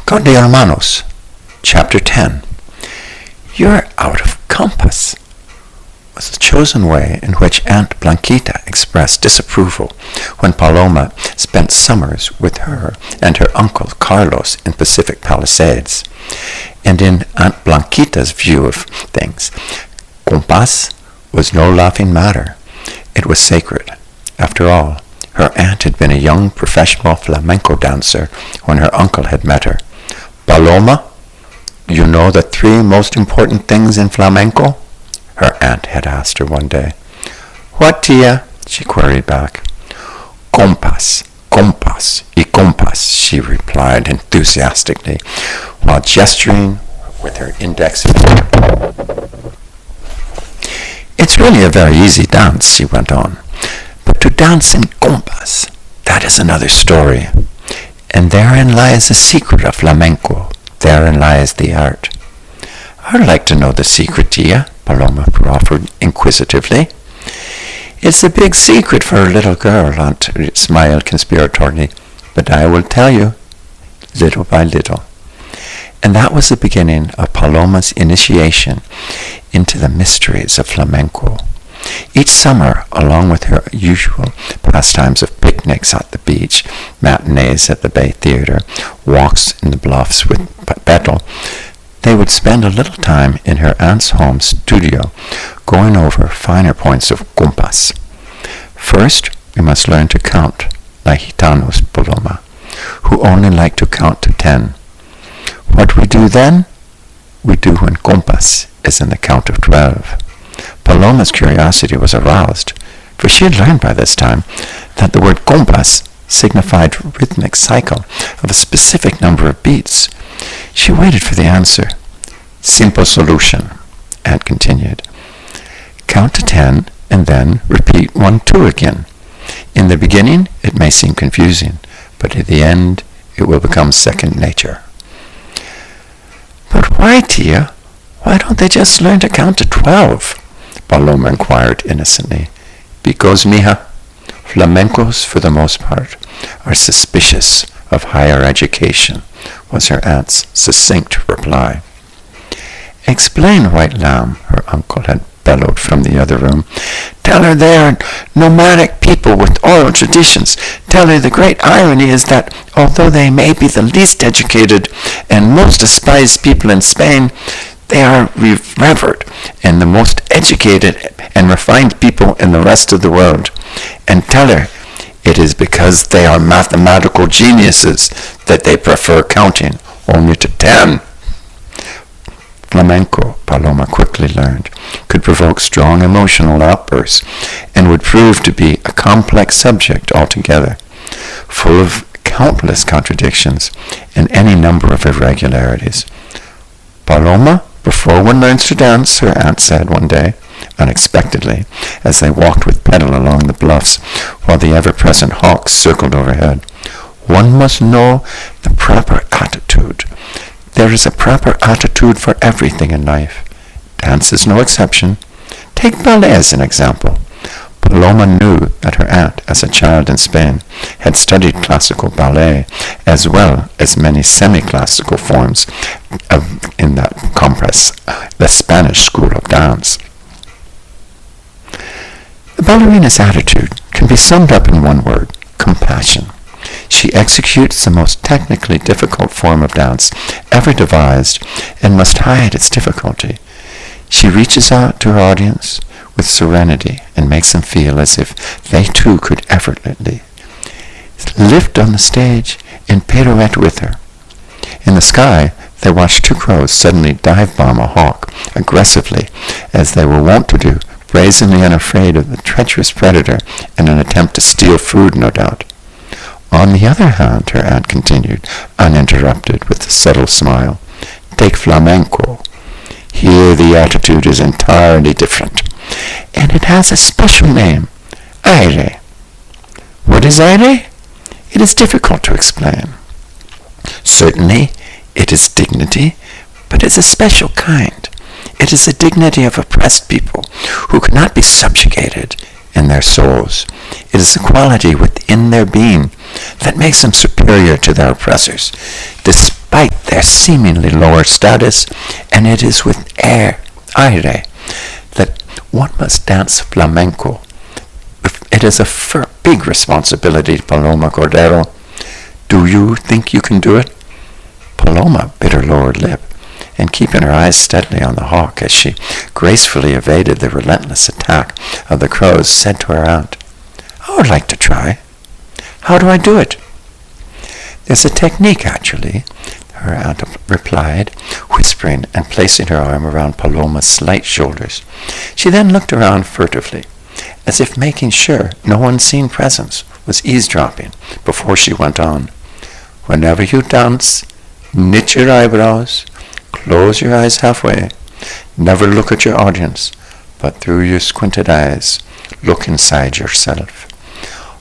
Conde Hermanos, Chapter 10. "You're out of Compas," was the chosen way in which Aunt Blanquita expressed disapproval when Paloma spent summers with her and her uncle Carlos in Pacific Palisades. And in Aunt Blanquita's view of things, Compas was no laughing matter. It was sacred. After all, her aunt had been a young professional flamenco dancer when her uncle had met her. "Paloma, you know the 3 most important things in flamenco?" her aunt had asked her one day. "What, tia?" she queried back. "Compas, compas, y compas," she replied enthusiastically, while gesturing with her index finger. "It's really a very easy dance," she went on. "But to dance in compas, that is another story. And therein lies the secret of flamenco. Therein lies the art." "I'd like to know the secret, tia," Paloma proffered inquisitively. "It's a big secret for a little girl," Aunt smiled conspiratorially, "but I will tell you, little by little." And that was the beginning of Paloma's initiation into the mysteries of flamenco. Each summer, along with her usual pastimes of picnics at the beach, matinees at the Bay Theater, walks in the bluffs with Betel, they would spend a little time in her aunt's home studio going over finer points of compas. "First, we must learn to count, like Gitanos, Paloma, who only like to count to 10. What we do then, we do when compas is in the count of 12. Paloma's curiosity was aroused, for she had learned by this time that the word compas signified rhythmic cycle of a specific number of beats. She waited for the answer. "Simple solution," Aunt continued. "Count to 10 and then repeat 1, 2 again. In the beginning, it may seem confusing, but at the end, it will become second nature." "But why, tia? Why don't they just learn to count to 12? Paloma inquired innocently. "Because, mija, flamencos, for the most part, are suspicious of higher education," was her aunt's succinct reply. "Explain, white lamb," her uncle had bellowed from the other room. "Tell her they are nomadic people with oral traditions. Tell her the great irony is that, although they may be the least educated and most despised people in Spain, they are revered and the most educated and refined people in the rest of the world. And tell her it is because they are mathematical geniuses that they prefer counting only to 10. Flamenco, Paloma quickly learned, could provoke strong emotional outbursts and would prove to be a complex subject altogether, full of countless contradictions and any number of irregularities. "Paloma, before one learns to dance," her aunt said one day, unexpectedly, as they walked with Petal along the bluffs, while the ever-present hawks circled overhead, "one must know the proper attitude. There is a proper attitude for everything in life. Dance is no exception. Take ballet as an example." Paloma knew that her aunt, as a child in Spain, had studied classical ballet, as well as many semi-classical forms in that Compas, the Spanish school of dance. The ballerina's attitude can be summed up in one word: compassion. She executes the most technically difficult form of dance ever devised and must hide its difficulty. She reaches out to her audience with serenity and makes them feel as if they too could effortlessly lift on the stage and pirouette with her. In the sky, they watched 2 crows suddenly dive-bomb a hawk aggressively, as they were wont to do, brazenly unafraid of the treacherous predator in an attempt to steal food, no doubt. On the other hand, her aunt continued, uninterrupted, with a subtle smile, "Take flamenco. Here the attitude is entirely different, and it has a special name, aire. What is aire? It is difficult to explain. Certainly, it is dignity, but it's a special kind. It is the dignity of oppressed people who cannot be subjugated. in their souls. It is the quality within their being that makes them superior to their oppressors, despite their seemingly lower status, and it is with aire that one must dance flamenco. It is a big responsibility, Paloma Cordero. Do you think you can do it? Paloma bit her lower lip, and keeping her eyes steadily on the hawk as she gracefully evaded the relentless attack of the crows, said to her aunt, "I would like to try. How do I do it?" "There's a technique, actually," her aunt replied, whispering and placing her arm around Paloma's slight shoulders. She then looked around furtively, as if making sure no unseen presence was eavesdropping, before she went on. "Whenever you dance, knit your eyebrows, close your eyes halfway, never look at your audience, but through your squinted eyes, look inside yourself.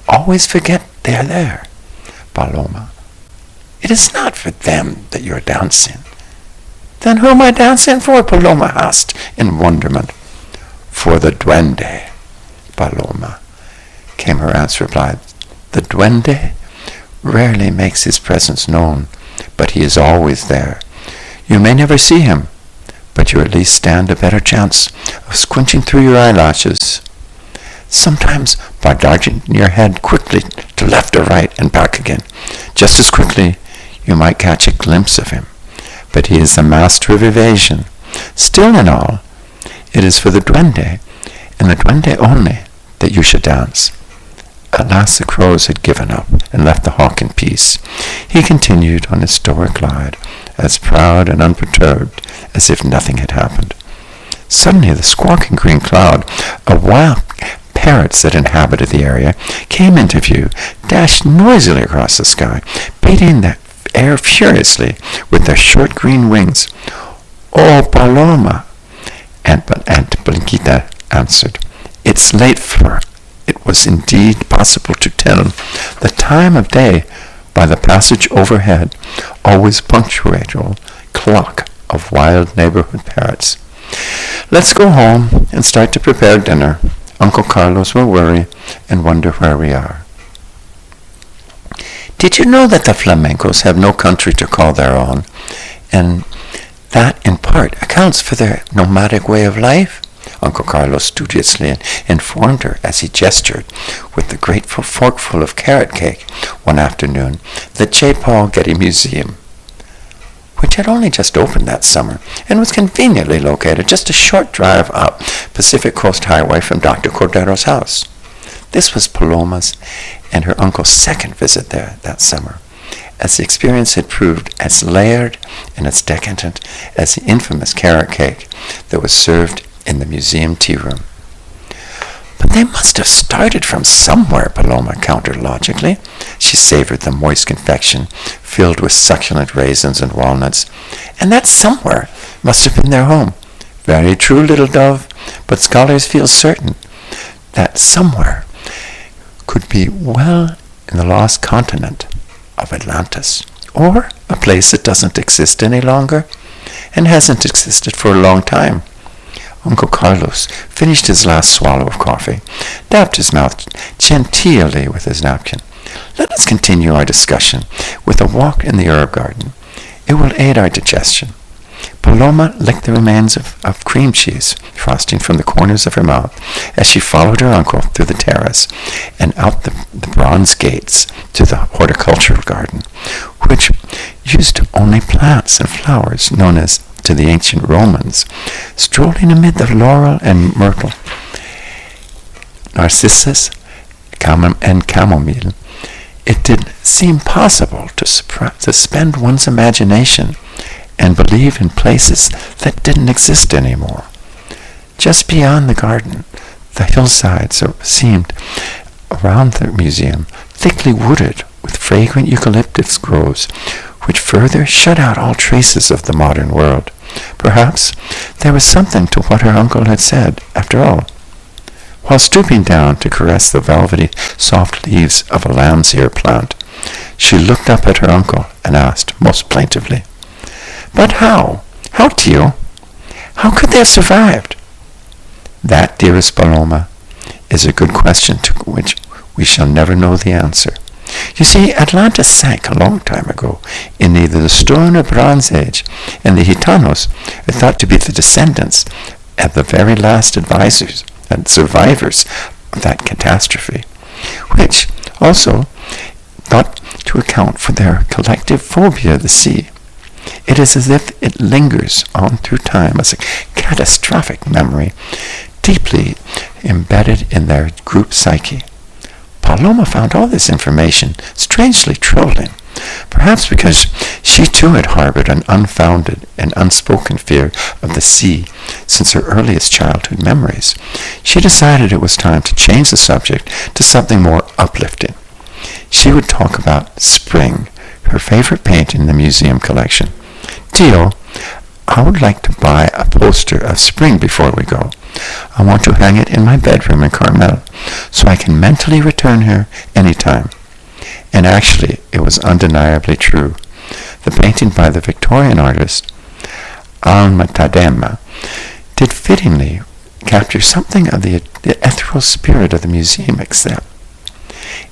Always forget they are there, Paloma. It is not for them that you are dancing." "Then who am I dancing for?" Paloma asked in wonderment. "For the duende, Paloma," came her aunt's reply. "The duende rarely makes his presence known, but he is always there. You may never see him, but you at least stand a better chance of squinting through your eyelashes. Sometimes by darting your head quickly to left or right and back again. Just as quickly, you might catch a glimpse of him, but he is the master of evasion. Still in all, it is for the duende, and the duende only, that you should dance." At last the crows had given up and left the hawk in peace. He continued on his stoic glide, as proud and unperturbed as if nothing had happened. Suddenly the squawking green cloud of wild parrots that inhabited the area came into view, dashed noisily across the sky, beating the air furiously with their short green wings. "Oh, Paloma," Aunt Blanquita answered. "It's late for it was indeed possible to tell the time of day by the passage overhead, always punctual clock of wild neighborhood parrots. Let's go home and start to prepare dinner. Uncle Carlos will worry and wonder where we are." Did you know that the flamencos have no country to call their own, and that in part accounts for their nomadic way of life? Uncle Carlos studiously informed her as he gestured with the grateful forkful of carrot cake one afternoon the J. Paul Getty Museum, which had only just opened that summer and was conveniently located just a short drive up Pacific Coast Highway from Dr. Cordero's house. This was Paloma's and her uncle's second visit there that summer, as the experience had proved as layered and as decadent as the infamous carrot cake that was served in the museum tea room. "But they must have started from somewhere," Paloma countered logically. She savored the moist confection filled with succulent raisins and walnuts, "and that somewhere must have been their home." "Very true, little dove, but scholars feel certain that somewhere could be well in the lost continent of Atlantis, or a place that doesn't exist any longer and hasn't existed for a long time." Uncle Carlos finished his last swallow of coffee, dabbed his mouth genteelly with his napkin. "Let us continue our discussion with a walk in the herb garden. It will aid our digestion." Paloma licked the remains of cream cheese frosting from the corners of her mouth as she followed her uncle through the terrace and out the bronze gates to the horticultural garden, which used only plants and flowers known as to the ancient Romans. Strolling amid the laurel and myrtle, narcissus, and chamomile, it did seem possible to suspend one's imagination and believe in places that didn't exist anymore. Just beyond the garden, the hillsides seemed around the museum thickly wooded with fragrant eucalyptus groves, which further shut out all traces of the modern world. Perhaps there was something to what her uncle had said, after all. While stooping down to caress the velvety, soft leaves of a lamb's ear plant, she looked up at her uncle and asked, most plaintively, "But how? How, Tio? How could they have survived?" "That, dearest Paloma, is a good question to which we shall never know the answer. You see, Atlantis sank a long time ago in either the Stone or Bronze Age, and the Gitanos are thought to be the descendants of the very last advisors and survivors of that catastrophe, which also thought to account for their collective phobia of the sea. It is as if it lingers on through time as a catastrophic memory, deeply embedded in their group psyche. Paloma found all this information strangely troubling, perhaps because she too had harbored an unfounded and unspoken fear of the sea since her earliest childhood memories. She decided it was time to change the subject to something more uplifting. She would talk about spring, her favorite paint in the museum collection. Tio, I would like to buy a poster of spring before we go. I want to hang it in my bedroom in Carmel, so I can mentally return her any time. And actually, it was undeniably true. The painting by the Victorian artist Alma Tadema did fittingly capture something of the ethereal spirit of the museum, except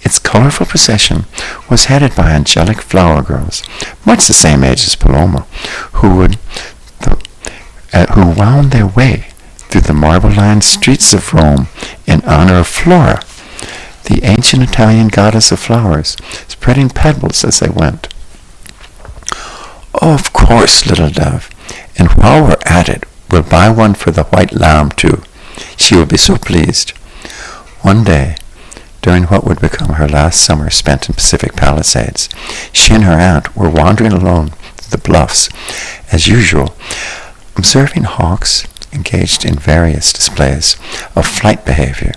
its colorful procession was headed by angelic flower girls, much the same age as Paloma, who wound their way through the marble-lined streets of Rome in honor of Flora, the ancient Italian goddess of flowers, spreading petals as they went. Oh, of course, little dove. And while we're at it, we'll buy one for the white lamb, too. She will be so pleased. One day, during what would become her last summer spent in Pacific Palisades, she and her aunt were wandering alone through the bluffs, as usual, observing hawks engaged in various displays of flight behavior.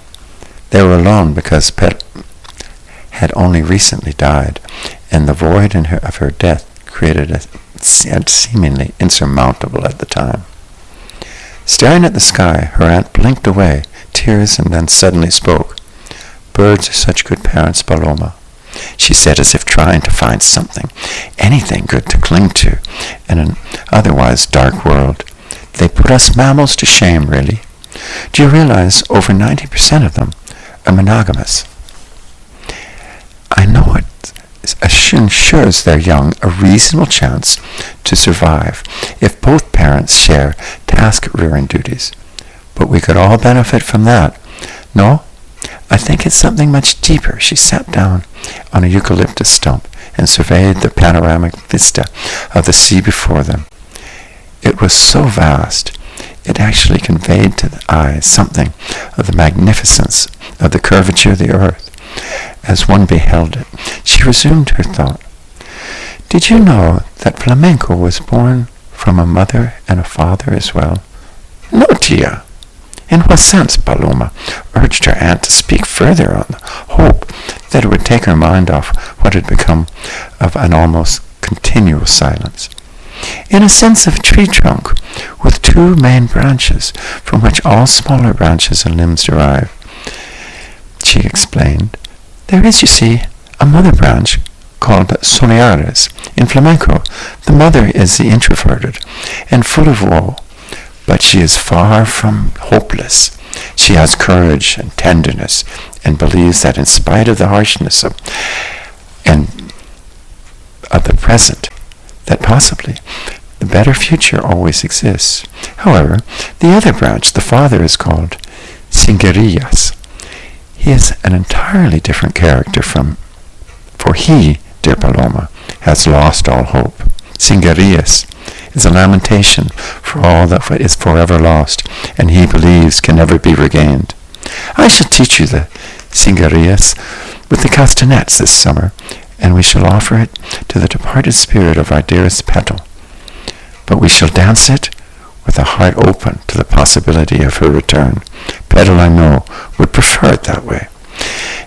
They were alone because Pet had only recently died, and the void of her death created a seemingly insurmountable at the time. Staring at the sky, her aunt blinked away tears and then suddenly spoke. "Birds are such good parents, Paloma," she said, as if trying to find something, anything good to cling to in an otherwise dark world. "They put us mammals to shame, really. Do you realize over 90% of them are monogamous? I know it ensures their young a reasonable chance to survive if both parents share task-rearing duties. But we could all benefit from that. No? I think it's something much deeper." She sat down on a eucalyptus stump and surveyed the panoramic vista of the sea before them. It was so vast, it actually conveyed to the eyes something of the magnificence of the curvature of the earth. As one beheld it, she resumed her thought. "Did you know that Flamenco was born from a mother and a father as well?" "No, tia." "In what sense?" Paloma urged her aunt to speak further on the hope that it would take her mind off what had become of an almost continual silence. "In a sense of tree trunk, with two main branches, from which all smaller branches and limbs derive," she explained. "There is, you see, a mother branch called Soleares. In Flamenco, the mother is the introverted and full of woe, but she is far from hopeless. She has courage and tenderness, and believes that in spite of the harshness of the present, that possibly the better future always exists. However, the other branch, the father, is called Singerillas. He is an entirely different character for he, dear Paloma, has lost all hope. Singerillas is a lamentation for all that is forever lost, and he believes can never be regained. I shall teach you the Singerillas with the castanets this summer, and we shall offer it to the departed spirit of our dearest Petal. But we shall dance it with a heart open to the possibility of her return. Petal, I know, would prefer it that way."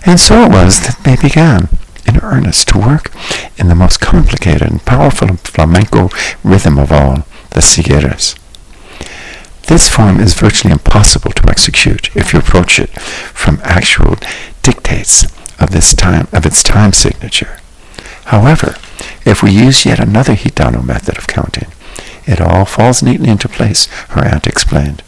And so it was that they began, in earnest, to work in the most complicated and powerful flamenco rhythm of all, the sigueras. This form is virtually impossible to execute if you approach it from actual dictates of its time signature. However, if we use yet another Gitano method of counting, it all falls neatly into place, her aunt explained.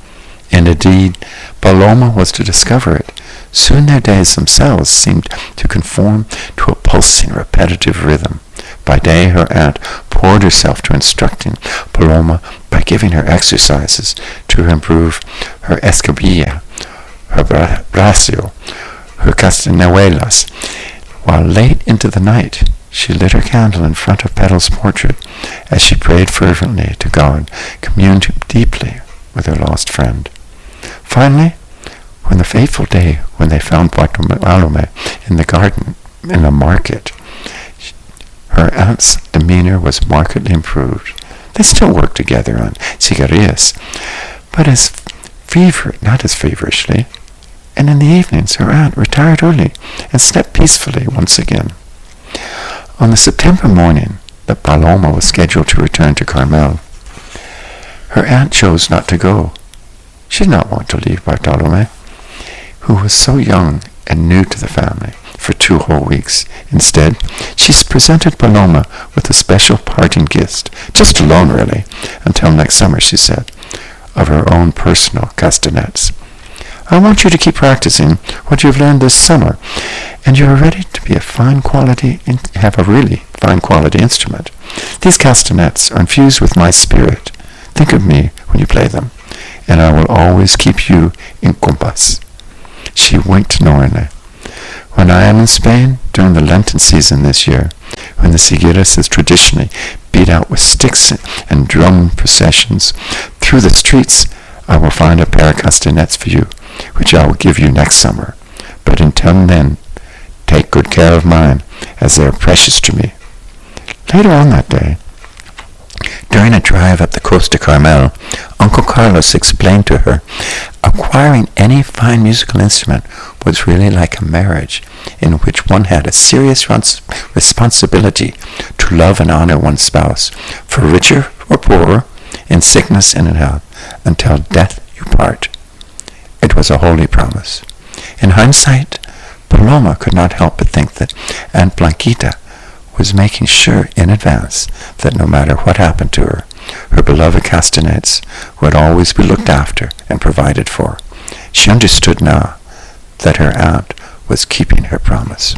And indeed, Paloma was to discover it Soon their days themselves seemed to conform to a pulsing, repetitive rhythm. By day, her aunt poured herself to instructing Paloma by giving her exercises to improve her escabilla, her bracio, her castanuelas, while late into the night she lit her candle in front of Petal's portrait as she prayed fervently to God, communed deeply with her lost friend. Finally, when the fateful day when they found Paloma in the garden, in the market, her aunt's demeanor was markedly improved. They still worked together on cigarillas, but not as feverishly, and in the evenings her aunt retired early and slept peacefully once again. On the September morning that Paloma was scheduled to return to Carmel, her aunt chose not to go. She did not want to leave Bartolome, who was so young and new to the family, for 2 whole weeks. Instead, she presented Paloma with a special parting gift, just alone really, until next summer, she said, of her own personal castanets. I want you to keep practicing what you've learned this summer, and you are ready to be have a really fine quality instrument. These castanets are infused with my spirit. Think of me when you play them, and I will always keep you in Compas. She winked knowingly. When I am in Spain during the Lenten season this year, when the Sigueras is traditionally beat out with sticks and drum processions through the streets, I will find a pair of castanets for you, which I will give you next summer. But until then, take good care of mine, as they are precious to me. Later on that day, during a drive up the coast to Carmel, Uncle Carlos explained to her, acquiring any fine musical instrument was really like a marriage, in which one had a serious responsibility to love and honor one's spouse, for richer or poorer, in sickness and in health, until death you part. It was a holy promise. In hindsight, Paloma could not help but think that Aunt Blanquita was making sure in advance that no matter what happened to her, her beloved castanets would always be looked after and provided for. She understood now that her aunt was keeping her promise.